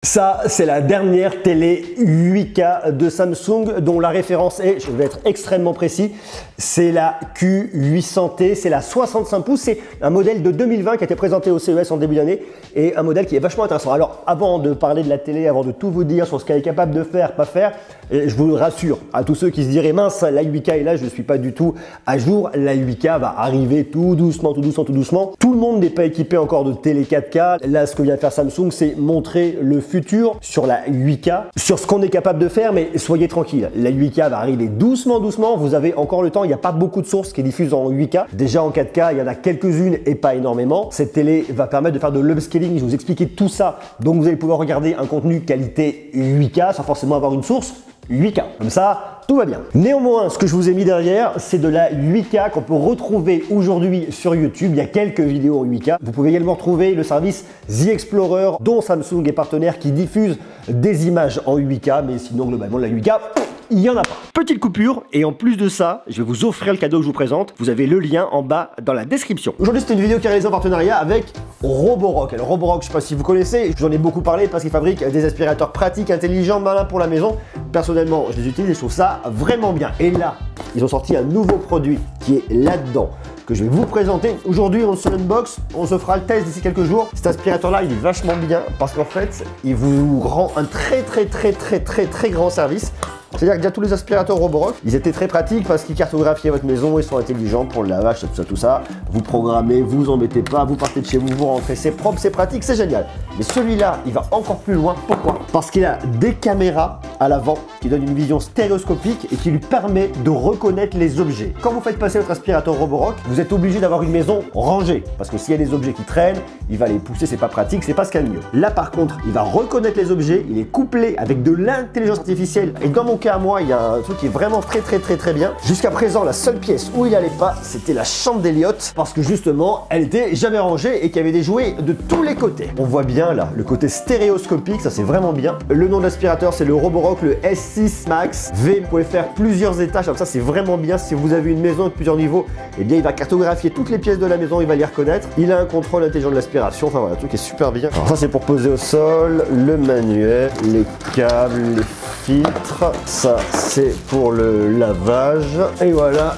Ça, c'est la dernière télé 8K de Samsung dont la référence est, je vais être extrêmement précis, c'est la Q800T, c'est la 65 pouces, c'est un modèle de 2020 qui a été présenté au CES en début d'année et un modèle qui est vachement intéressant. Alors avant de parler de la télé, avant de tout vous dire sur ce qu'elle est capable de faire, pas faire, je vous rassure à tous ceux qui se diraient mince, la 8K est là, je ne suis pas du tout à jour, la 8K va arriver tout doucement, tout doucement, tout doucement. Tout le monde n'est pas équipé encore de télé 4K. Là, ce que vient faire Samsung, c'est montrer le futur sur la 8K, sur ce qu'on est capable de faire, mais soyez tranquille, la 8K va arriver doucement, doucement, vous avez encore le temps, il n'y a pas beaucoup de sources qui diffusent en 8K. Déjà en 4K, il y en a quelques-unes et pas énormément. Cette télé va permettre de faire de l'upscaling, je vais vous expliquer tout ça, donc vous allez pouvoir regarder un contenu qualité 8K sans forcément avoir une source 8K, comme ça, tout va bien. Néanmoins, ce que je vous ai mis derrière, c'est de la 8K qu'on peut retrouver aujourd'hui sur YouTube. Il y a quelques vidéos en 8K. Vous pouvez également retrouver le service The Explorer, dont Samsung est partenaire, qui diffuse des images en 8K, mais sinon, globalement, la 8K, il n'y en a pas. Petite coupure, et en plus de ça, je vais vous offrir le cadeau que je vous présente. Vous avez le lien en bas dans la description. Aujourd'hui, c'est une vidéo qui est réalisée en partenariat avec Roborock. Alors, Roborock, je ne sais pas si vous connaissez, j'en ai beaucoup parlé parce qu'ils fabriquent des aspirateurs pratiques, intelligents, malins pour la maison. Personnellement, je les utilise et je trouve ça vraiment bien. Et là, ils ont sorti un nouveau produit qui est là-dedans, que je vais vous présenter. Aujourd'hui, on se unbox, on se fera le test d'ici quelques jours. Cet aspirateur-là, il est vachement bien parce qu'en fait, il vous rend un très grand service. C'est-à-dire que déjà tous les aspirateurs Roborock, ils étaient très pratiques parce qu'ils cartographiaient votre maison, ils sont intelligents pour le lavage, tout ça. Vous programmez, vous en mettez pas, vous partez de chez vous, vous rentrez, c'est propre, c'est pratique, c'est génial. Mais celui-là, il va encore plus loin. Pourquoi? Parce qu'il a des caméras à l'avant qui donnent une vision stéréoscopique et qui lui permet de reconnaître les objets. Quand vous faites passer votre aspirateur Roborock, vous êtes obligé d'avoir une maison rangée parce que s'il y a des objets qui traînent, il va les pousser, c'est pas pratique, c'est pas ce qu'il y a de mieux. Là par contre, il va reconnaître les objets, il est couplé avec de l'intelligence artificielle et dans mon cas à moi, il y a un truc qui est vraiment très bien. Jusqu'à présent, la seule pièce où il allait pas, c'était la chambre d'Eliott parce que justement, elle était jamais rangée et qu'il y avait des jouets de tous les côtés. On voit bien là le côté stéréoscopique, ça c'est vraiment bien. Le nom de l'aspirateur, c'est le Roborock, le S6 Max V. Vous pouvez faire plusieurs étages, comme ça c'est vraiment bien. Si vous avez une maison de plusieurs niveaux, eh bien il va cartographier toutes les pièces de la maison, il va les reconnaître. Il a un contrôle intelligent de l'aspiration, enfin voilà, le truc est super bien. Alors ça c'est pour poser au sol, le manuel, les câbles, les filtres. Ça c'est pour le lavage. Et voilà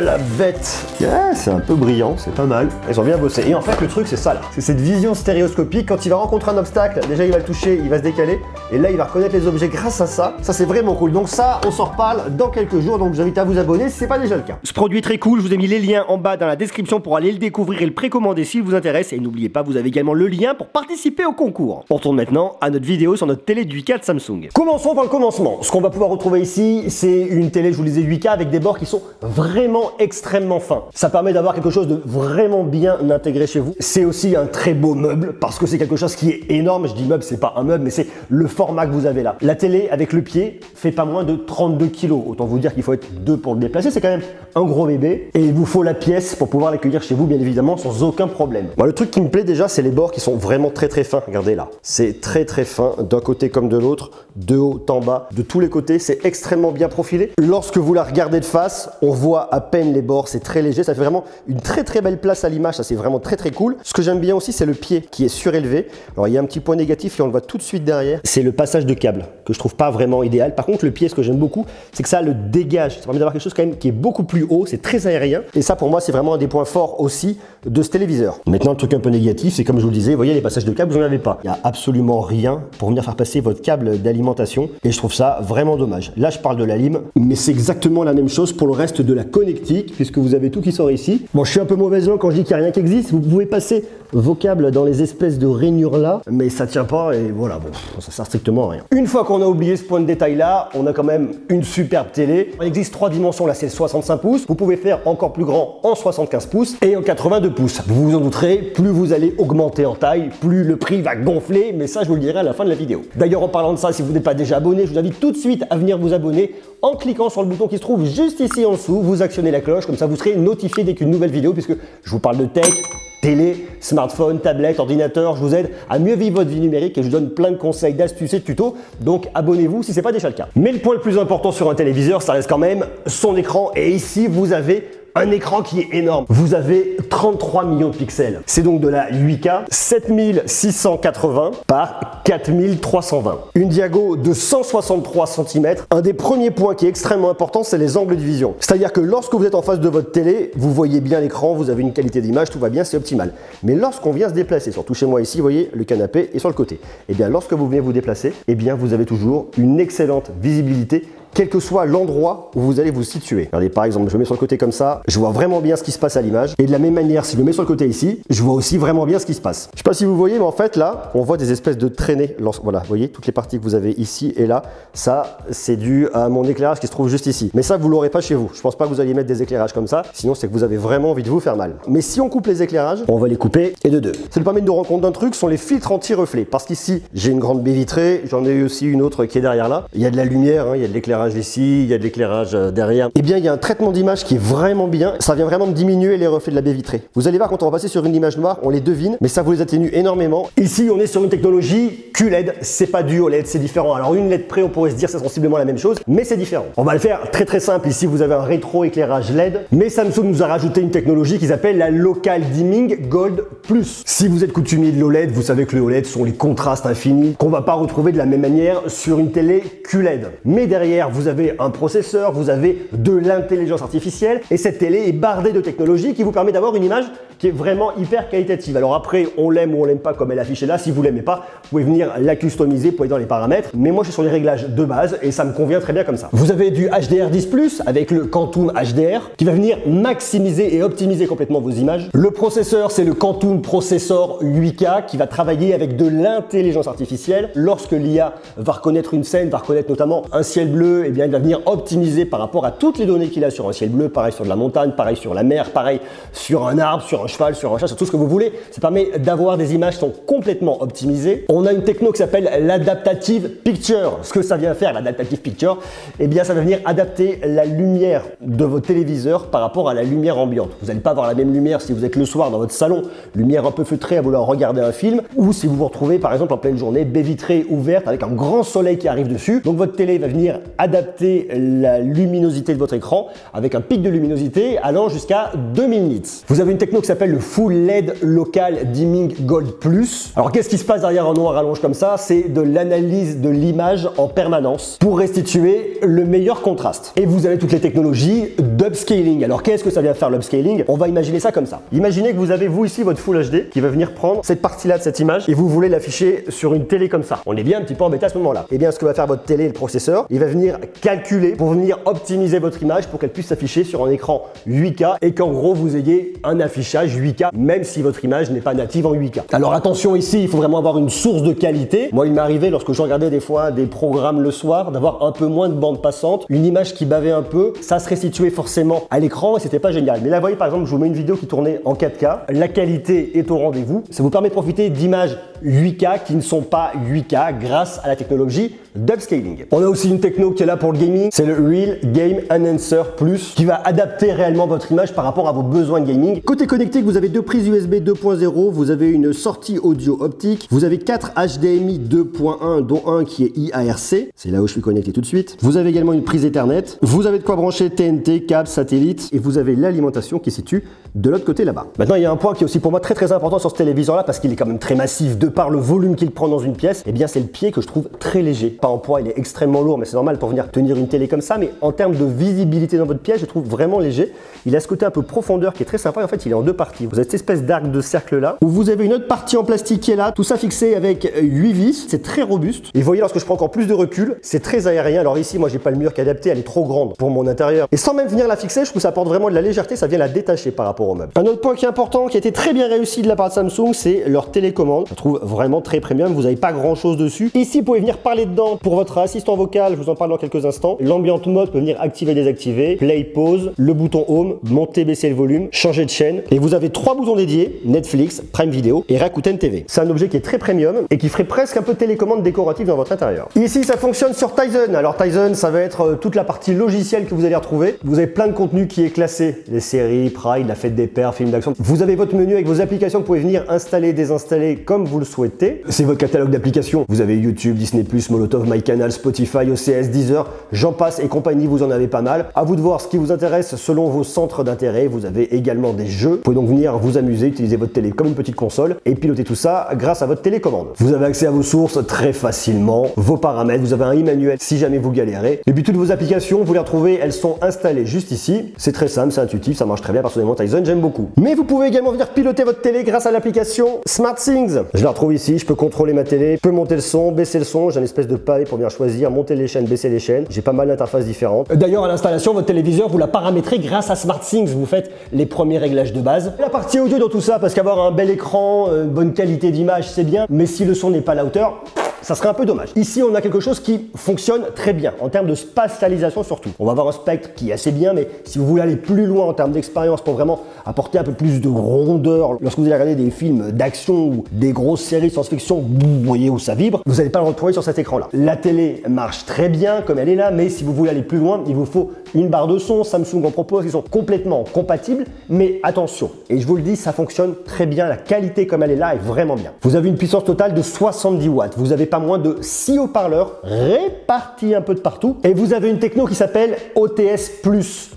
la bête. Yeah, c'est un peu brillant, c'est pas mal. Ils ont bien bossé. Et en fait, le truc, c'est ça là. C'est cette vision stéréoscopique. Quand il va rencontrer un obstacle, déjà il va le toucher, il va se décaler. Et là, il va reconnaître les objets grâce à ça. Ça, c'est vraiment cool. Donc ça, on s'en reparle dans quelques jours. Donc je vous invite à vous abonner si c'est pas déjà le cas. Ce produit est très cool. Je vous ai mis les liens en bas dans la description pour aller le découvrir et le précommander s'il vous intéresse. Et n'oubliez pas, vous avez également le lien pour participer au concours. On retourne maintenant à notre vidéo sur notre télé du 8K de Samsung. Commençons par le commencement. Ce qu'on va pouvoir retrouver ici, c'est une télé, je vous le disais, 8K avec des bords qui sont vraiment extrêmement fin. Ça permet d'avoir quelque chose de vraiment bien intégré chez vous. C'est aussi un très beau meuble parce que c'est quelque chose qui est énorme. Je dis meuble, c'est pas un meuble, mais c'est le format que vous avez là. La télé avec le pied fait pas moins de 32 kg. Autant vous dire qu'il faut être deux pour le déplacer. C'est quand même un gros bébé et il vous faut la pièce pour pouvoir l'accueillir chez vous, bien évidemment, sans aucun problème. Bon, le truc qui me plaît déjà, c'est les bords qui sont vraiment très fins. Regardez là. C'est très fin d'un côté comme de l'autre, de haut en bas, de tous les côtés. C'est extrêmement bien profilé. Lorsque vous la regardez de face, on voit à peine les bords, c'est très léger, ça fait vraiment une très belle place à l'image, ça c'est vraiment très cool. Ce que j'aime bien aussi, c'est le pied qui est surélevé. Alors il y a un petit point négatif et on le voit tout de suite derrière, c'est le passage de câble que je trouve pas vraiment idéal. Par contre le pied, ce que j'aime beaucoup, c'est que ça le dégage, ça permet d'avoir quelque chose quand même qui est beaucoup plus haut, c'est très aérien et ça pour moi c'est vraiment un des points forts aussi de ce téléviseur. Maintenant le truc un peu négatif, c'est comme je vous le disais, vous voyez les passages de câble, vous n'en avez pas. Il n'y a absolument rien pour venir faire passer votre câble d'alimentation et je trouve ça vraiment dommage. Là je parle de la lime, mais c'est exactement la même chose pour le reste de la connectique puisque vous avez tout qui sort ici. Bon, je suis un peu mauvaise langue quand je dis qu'il n'y a rien qui existe. Vous pouvez passer vos câbles dans les espèces de rainures là, mais ça tient pas et voilà, bon, ça sert strictement à rien. Une fois qu'on a oublié ce point de détail là, on a quand même une superbe télé. Il existe 3 dimensions, là c'est 65 pouces. Vous pouvez faire encore plus grand en 75 pouces et en 82 pouces. Vous vous en douterez, plus vous allez augmenter en taille, plus le prix va gonfler, mais ça je vous le dirai à la fin de la vidéo. D'ailleurs en parlant de ça, si vous n'êtes pas déjà abonné, je vous invite tout de suite à venir vous abonner en cliquant sur le bouton qui se trouve juste ici en dessous. Vous actionnez la cloche, comme ça vous serez notifié dès qu'une nouvelle vidéo, puisque je vous parle de tech, télé, smartphone, tablette, ordinateur, je vous aide à mieux vivre votre vie numérique et je vous donne plein de conseils, d'astuces et de tutos, donc abonnez-vous si ce n'est pas déjà le cas. Mais le point le plus important sur un téléviseur, ça reste quand même son écran et ici vous avez un écran qui est énorme. Vous avez 33 millions de pixels. C'est donc de la 8K 7680 par 4320. Une diago de 163 cm. Un des premiers points qui est extrêmement important, c'est les angles de vision. C'est-à-dire que lorsque vous êtes en face de votre télé, vous voyez bien l'écran, vous avez une qualité d'image, tout va bien, c'est optimal. Mais lorsqu'on vient se déplacer, surtout chez moi ici, vous voyez, le canapé est sur le côté. Et bien lorsque vous venez vous déplacer, et bien vous avez toujours une excellente visibilité, quel que soit l'endroit où vous allez vous situer. Regardez, par exemple, je me mets sur le côté comme ça, je vois vraiment bien ce qui se passe à l'image. Et de la même manière, si je me mets sur le côté ici, je vois aussi vraiment bien ce qui se passe. Je sais pas si vous voyez, mais en fait, là, on voit des espèces de traînées. Voilà, vous voyez, toutes les parties que vous avez ici et là, ça, c'est dû à mon éclairage qui se trouve juste ici. Mais ça, vous l'aurez pas chez vous. Je pense pas que vous alliez mettre des éclairages comme ça, sinon c'est que vous avez vraiment envie de vous faire mal. Mais si on coupe les éclairages, on va les couper et de deux. Ça nous permet de nous rendre compte d'un truc, sont les filtres anti-reflets. Parce qu'ici, j'ai une grande baie vitrée, j'en ai aussi une autre qui est derrière là. Il y a de la lumière, hein, il y a de l'éclairage ici, il y a de l'éclairage derrière. Et bien, il y a un traitement d'image qui est vraiment bien. Ça vient vraiment diminuer les reflets de la baie vitrée. Vous allez voir, quand on va passer sur une image noire, on les devine, mais ça vous les atténue énormément. Ici, on est sur une technologie QLED. C'est pas du OLED, c'est différent. Alors, une LED près, on pourrait se dire c'est sensiblement la même chose, mais c'est différent. On va le faire très simple. Ici, vous avez un rétro-éclairage LED, mais Samsung nous a rajouté une technologie qui s'appelle la Local Dimming Gold Plus. Si vous êtes coutumier de l'OLED, vous savez que le OLED sont les contrastes infinis qu'on va pas retrouver de la même manière sur une télé QLED. Mais derrière, vous avez un processeur, vous avez de l'intelligence artificielle et cette télé est bardée de technologies qui vous permet d'avoir une image qui est vraiment hyper qualitative. Alors après, on l'aime ou on l'aime pas comme elle est affichée là. Si vous l'aimez pas, vous pouvez venir la customiser, vous pouvez aller dans les paramètres. Mais moi, je suis sur les réglages de base et ça me convient très bien comme ça. Vous avez du HDR10+ avec le Quantum HDR qui va venir maximiser et optimiser complètement vos images. Le processeur, c'est le Quantum Processor 8K qui va travailler avec de l'intelligence artificielle. Lorsque l'IA va reconnaître une scène, va reconnaître notamment un ciel bleu, et bien il va venir optimiser par rapport à toutes les données qu'il a sur un ciel bleu, pareil sur de la montagne, pareil sur la mer, pareil sur un arbre, sur un cheval, sur un chat, sur tout ce que vous voulez. Ça permet d'avoir des images qui sont complètement optimisées. On a une techno qui s'appelle l'Adaptative Picture. Ce que ça vient faire, l'Adaptative Picture, eh bien ça va venir adapter la lumière de votre téléviseur par rapport à la lumière ambiante. Vous n'allez pas avoir la même lumière si vous êtes le soir dans votre salon, lumière un peu feutrée à vouloir regarder un film, ou si vous vous retrouvez par exemple en pleine journée, baie vitrée ouverte avec un grand soleil qui arrive dessus. Donc votre télé va venir adapter la luminosité de votre écran avec un pic de luminosité allant jusqu'à 2000 nits. Vous avez une techno qui s'appelle le Full LED Local Dimming Gold Plus. Alors qu'est-ce qui se passe derrière un noir rallonge comme ça? C'est de l'analyse de l'image en permanence pour restituer le meilleur contraste. Et vous avez toutes les technologies d'upscaling. Alors qu'est-ce que ça vient faire l'upscaling? On va imaginer ça comme ça. Imaginez que vous avez vous ici votre Full HD qui va venir prendre cette partie-là de cette image et vous voulez l'afficher sur une télé comme ça. On est bien un petit peu embêté à ce moment-là. Et bien ce que va faire votre télé, le processeur, il va venir calculer pour venir optimiser votre image pour qu'elle puisse s'afficher sur un écran 8K et qu'en gros vous ayez un affichage 8K même si votre image n'est pas native en 8K. Alors attention ici, il faut vraiment avoir une source de qualité. Moi il m'est arrivé lorsque je regardais des fois des programmes le soir d'avoir un peu moins de bande passante, une image qui bavait un peu, ça se restituait forcément à l'écran et c'était pas génial. Mais là vous voyez par exemple, je vous mets une vidéo qui tournait en 4K, la qualité est au rendez-vous, ça vous permet de profiter d'images 8K qui ne sont pas 8K grâce à la technologie d'upscaling. On a aussi une techno qui est là pour le gaming, c'est le Real Game Enhancer Plus qui va adapter réellement votre image par rapport à vos besoins de gaming. Côté connectique, vous avez deux prises USB 2.0, vous avez une sortie audio optique, vous avez 4 HDMI 2.1 dont un qui est IARC, c'est là où je suis connecté tout de suite. Vous avez également une prise Ethernet, vous avez de quoi brancher TNT, câble, satellite et vous avez l'alimentation qui se situe de l'autre côté là-bas. Maintenant, il y a un point qui est aussi pour moi très important sur ce téléviseur là parce qu'il est quand même très massif de par le volume qu'il prend dans une pièce. Et bien c'est le pied que je trouve très léger. Pas en poids, il est extrêmement lourd, mais c'est normal pour venir tenir une télé comme ça. Mais en termes de visibilité dans votre pièce, je le trouve vraiment léger. Il a ce côté un peu profondeur qui est très sympa. Et en fait, il est en deux parties. Vous avez cette espèce d'arc de cercle là, où vous avez une autre partie en plastique qui est là. Tout ça fixé avec 8 vis. C'est très robuste. Et vous voyez, lorsque je prends encore plus de recul, c'est très aérien. Alors ici, moi, j'ai pas le mur qui est adapté. Elle est trop grande pour mon intérieur. Et sans même venir la fixer, je trouve que ça apporte vraiment de la légèreté. Ça vient la détacher par rapport au meuble. Un autre point qui est important, qui a été très bien réussi de la part de Samsung, c'est leur télécommande. Je la trouve vraiment très premium. Vous n'avez pas grand chose dessus. Ici, vous pouvez venir parler dedans pour votre assistant vocal. Je vous en parle dans quelques instants. L'ambient mode peut venir activer, désactiver, play, pause, le bouton home, monter, baisser le volume, changer de chaîne. Et vous avez avez 3 boutons dédiés, Netflix, Prime Video et Rakuten TV. C'est un objet qui est très premium et qui ferait presque un peu télécommande décorative dans votre intérieur. Ici, ça fonctionne sur Tizen. Alors Tizen, ça va être toute la partie logicielle que vous allez retrouver. Vous avez plein de contenu qui est classé, les séries, Pride, la fête des pères, films d'action. Vous avez votre menu avec vos applications que vous pouvez venir installer, désinstaller comme vous le souhaitez. C'est votre catalogue d'applications. Vous avez YouTube, Disney+, Molotov, MyCanal, Spotify, OCS, Deezer, j'en passe et compagnie, vous en avez pas mal. À vous de voir ce qui vous intéresse selon vos centres d'intérêt. Vous avez également des jeux. Vous pouvez donc venir vous amuser, utiliser votre télé comme une petite console et piloter tout ça grâce à votre télécommande. Vous avez accès à vos sources très facilement, vos paramètres, vous avez un e-manuel si jamais vous galérez. Et puis toutes vos applications, vous les retrouvez, elles sont installées juste ici. C'est très simple, c'est intuitif, ça marche très bien. Personnellement, Tizen, j'aime beaucoup. Mais vous pouvez également venir piloter votre télé grâce à l'application SmartThings. Je la retrouve ici, je peux contrôler ma télé, je peux monter le son, baisser le son, j'ai une espèce de paille pour bien choisir, monter les chaînes, baisser les chaînes. J'ai pas mal d'interfaces différentes. D'ailleurs, à l'installation, votre téléviseur, vous la paramétrez grâce à SmartThings. Vous faites les premiers réglages de base. La partie audio dans tout ça, parce qu'avoir un bel écran, une bonne qualité d'image, c'est bien, mais si le son n'est pas à la hauteur, ça serait un peu dommage. Ici, on a quelque chose qui fonctionne très bien, en termes de spatialisation surtout. On va avoir un spectre qui est assez bien, mais si vous voulez aller plus loin en termes d'expérience pour vraiment apporter un peu plus de rondeur, lorsque vous allez regarder des films d'action ou des grosses séries science-fiction, vous voyez où ça vibre, vous n'allez pas le retrouver sur cet écran-là. La télé marche très bien comme elle est là, mais si vous voulez aller plus loin, il vous faut une barre de son. Samsung en propose qui sont complètement compatibles, mais attention, et je vous le dis, ça fonctionne très bien, la qualité comme elle est là est vraiment bien. Vous avez une puissance totale de 70 watts, vous avez pas moins de 6 haut-parleurs répartis un peu de partout et vous avez une techno qui s'appelle OTS+,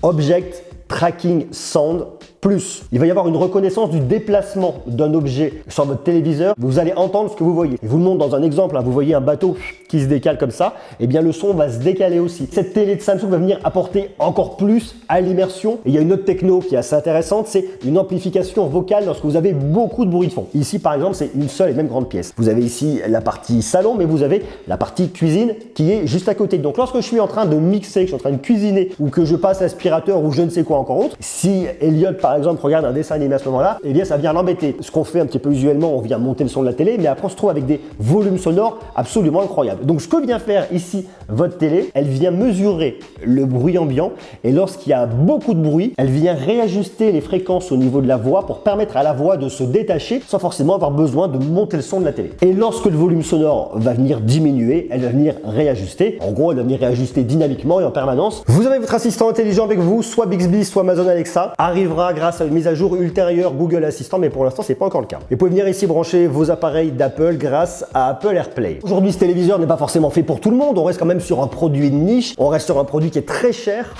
Object Tracking Sound Plus. Il va y avoir une reconnaissance du déplacement d'un objet sur votre téléviseur. Vous allez entendre ce que vous voyez. Je vous le montre dans un exemple. Vous voyez un bateau qui se décale comme ça. Et bien le son va se décaler aussi. Cette télé de Samsung va venir apporter encore plus à l'immersion. Et il y a une autre techno qui est assez intéressante, c'est une amplification vocale lorsque vous avez beaucoup de bruit de fond. Ici par exemple, c'est une seule et même grande pièce. Vous avez ici la partie salon, mais vous avez la partie cuisine qui est juste à côté. Donc lorsque je suis en train de mixer, que je suis en train de cuisiner ou que je passe l'aspirateur ou je ne sais quoi encore autre, si Elliot par exemple regarde un dessin animé à ce moment-là, eh bien ça vient l'embêter. Ce qu'on fait un petit peu usuellement, on vient monter le son de la télé, mais après on se trouve avec des volumes sonores absolument incroyables. Donc ce que vient faire ici votre télé, elle vient mesurer le bruit ambiant et lorsqu'il y a beaucoup de bruit, elle vient réajuster les fréquences au niveau de la voix pour permettre à la voix de se détacher sans forcément avoir besoin de monter le son de la télé. Et lorsque le volume sonore va venir diminuer, elle va venir réajuster. En gros, elle va venir réajuster dynamiquement et en permanence. Vous avez votre assistant intelligent avec vous, soit Bixby, soit Amazon Alexa, arrivera grâce à une mise à jour ultérieure Google Assistant, mais pour l'instant, c'est pas encore le cas. Et vous pouvez venir ici brancher vos appareils d'Apple grâce à Apple AirPlay. Aujourd'hui, ce téléviseur n'est pas forcément fait pour tout le monde. On reste quand même sur un produit de niche. On reste sur un produit qui est très cher.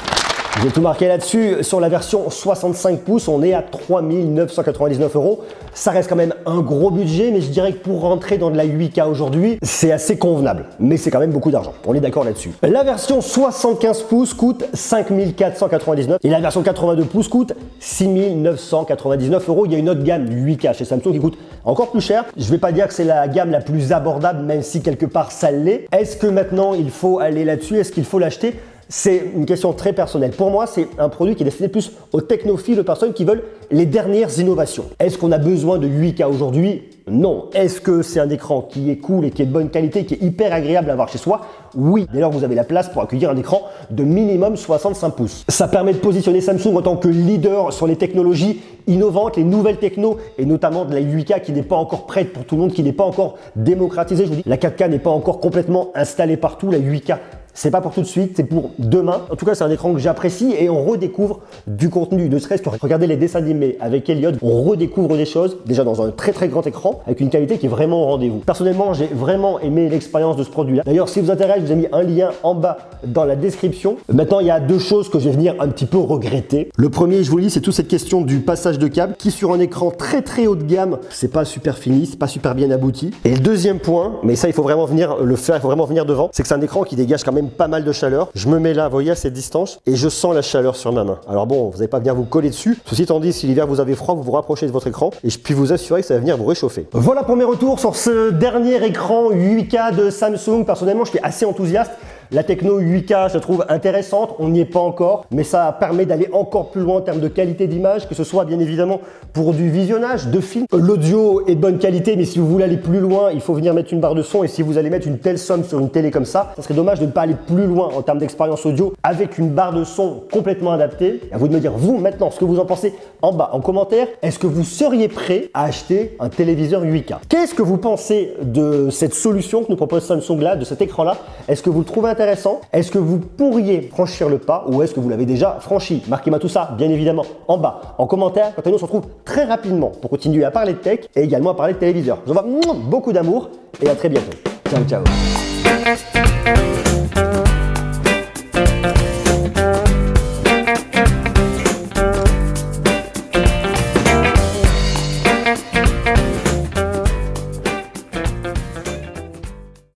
J'ai tout marqué là-dessus. Sur la version 65 pouces, on est à 3 999 €. Ça reste quand même un gros budget, mais je dirais que pour rentrer dans de la 8K aujourd'hui, c'est assez convenable. Mais c'est quand même beaucoup d'argent. On est d'accord là-dessus. La version 75 pouces coûte 5 499 € et la version 82 pouces coûte 6 999 €. Il y a une autre gamme 8K chez Samsung qui coûte encore plus cher. Je ne vais pas dire que c'est la gamme la plus abordable, même si quelque part ça l'est. Est-ce que maintenant il faut aller là-dessus? Est-ce qu'il faut l'acheter? C'est une question très personnelle. Pour moi, c'est un produit qui est destiné plus aux technophiles, aux personnes qui veulent les dernières innovations. Est-ce qu'on a besoin de 8K aujourd'hui? Non. Est-ce que c'est un écran qui est cool et qui est de bonne qualité, qui est hyper agréable à avoir chez soi? Oui. Dès lors, vous avez la place pour accueillir un écran de minimum 65 pouces. Ça permet de positionner Samsung en tant que leader sur les technologies innovantes, les nouvelles technos, et notamment de la 8K qui n'est pas encore prête pour tout le monde, qui n'est pas encore démocratisée. Je vous dis, la 4K n'est pas encore complètement installée partout. La 8K, c'est pas pour tout de suite, c'est pour demain. En tout cas, c'est un écran que j'apprécie et on redécouvre du contenu. Ne serait-ce que regarder les dessins animés avec Elliot, on redécouvre des choses, déjà dans un très très grand écran, avec une qualité qui est vraiment au rendez-vous. Personnellement, j'ai vraiment aimé l'expérience de ce produit-là. D'ailleurs, si vous intéresse, je vous ai mis un lien en bas dans la description. Maintenant, il y a deux choses que je vais venir un petit peu regretter. Le premier, je vous le dis, c'est toute cette question du passage de câble qui, sur un écran très très haut de gamme, c'est pas super fini, c'est pas super bien abouti. Et le deuxième point, mais ça, il faut vraiment venir le faire, il faut vraiment venir devant, c'est que c'est un écran qui dégage quand même pas mal de chaleur. Je me mets là, vous voyez, à cette distance et je sens la chaleur sur ma main. Alors bon, vous n'allez pas venir vous coller dessus. Ceci étant dit, si l'hiver vous avez froid, vous vous rapprochez de votre écran et je puis vous assurer que ça va venir vous réchauffer. Voilà pour mes retours sur ce dernier écran 8K de Samsung. Personnellement, je suis assez enthousiaste. La techno 8K, je la trouve intéressante, on n'y est pas encore, mais ça permet d'aller encore plus loin en termes de qualité d'image, que ce soit bien évidemment pour du visionnage de films. L'audio est de bonne qualité, mais si vous voulez aller plus loin, il faut venir mettre une barre de son, et si vous allez mettre une telle somme sur une télé comme ça serait dommage de ne pas aller plus loin en termes d'expérience audio avec une barre de son complètement adaptée. À vous de me dire, vous maintenant, ce que vous en pensez en bas en commentaire. Est-ce que vous seriez prêt à acheter un téléviseur 8K? Qu'est-ce que vous pensez de cette solution que nous propose Samsung là, de cet écran là? Est-ce que vous le trouvez intéressant? Est-ce que vous pourriez franchir le pas ou est-ce que vous l'avez déjà franchi? Marquez-moi tout ça, bien évidemment, en bas, en commentaire. Quant à nous, on se retrouve très rapidement pour continuer à parler de tech et également à parler de téléviseur. Je vous envoie beaucoup d'amour et à très bientôt. Ciao, ciao.